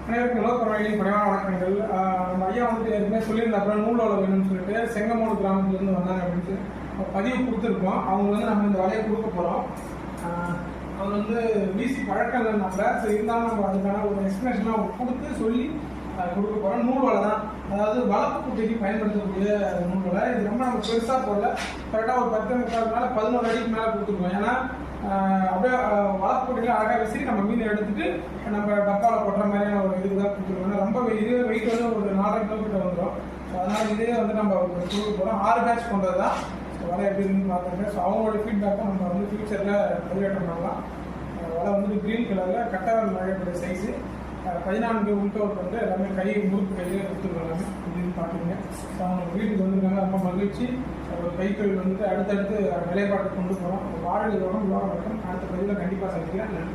அனைவருக்கும் லோகப்பரவாயிலின் பணிவான வணக்கங்கள். நம்ம ஐயா வந்துட்டு ஏற்கனவே சொல்லியிருந்தாப்புல நூலோலை வேணும்னு சொல்லிட்டு செங்கமோடு கிராமத்துலேருந்து வந்தாங்க அப்படின்ட்டு பதிவு கொடுத்துருக்கோம். அவங்க வந்து நம்ம இந்த வலையை கொடுக்க போகிறோம். அவர் வந்து வீசி பழக்கம் இல்லைனாப்புல, சரி இருந்தாலும் நம்ம அதுக்கான ஒரு எக்ஸ்பிளேஷனாக அவங்க கொடுத்து சொல்லி கொடுக்க போகிறோம். நூல் வலை தான், அதாவது வளர்ப்பு குட்டைக்கு பயன்படுத்தக்கூடிய நூல் வலை. இது ரொம்ப நம்ம பெருசாக போடல, கரெக்டாக ஒரு 10 மேலே 11 அடிக்கு மேலே கொடுத்துருக்கோம். ஏன்னா அப்படியே வளர்ப்பு குட்டையில் அழகாக விசிறி நம்ம மீன் எடுத்துட்டு நம்ம டப்பாவில் போடுற மாதிரியான ஒரு இதுக்கு தான் கொடுத்துருக்கோம். ரொம்ப இது வெயிட் வந்து ஒரு 4 கிலோமீட்டர் வந்துடும். ஸோ அதனால் இதே வந்து நம்ம கொடுக்க போகிறோம். 6 பேட்ச் கொண்டது தான். ஸோ வலை எப்படி இருக்குன்னு பார்த்துருக்கேன். ஸோ அவங்களோட ஃபீட்பேக்கை நம்ம வந்து ஃபியூச்சரில் பதிவேற்றம் பண்ணலாம். வலை வந்துட்டு க்ரீன் கலரில் கட்டவல் மழைக்கூடிய சைஸு 14 உள்கவர் வந்து எல்லாமே கை முறுக்கு கையில் கொடுத்துருக்கோம். எல்லாமே இப்படின்னு பார்த்துருங்க. ஸோ அவங்க வீட்டுக்கு வந்துருக்காங்க, ரொம்ப மகிழ்ச்சி. ஒரு கைத்தொழில் வந்துட்டு அடுத்தடுத்து நிலைப்பாட்டு கொண்டு போகிறோம். வாழ்க்கை உடம்பு வணக்கம். அடுத்த பதிவில் கண்டிப்பாக சந்திக்கிறேன். நன்றி.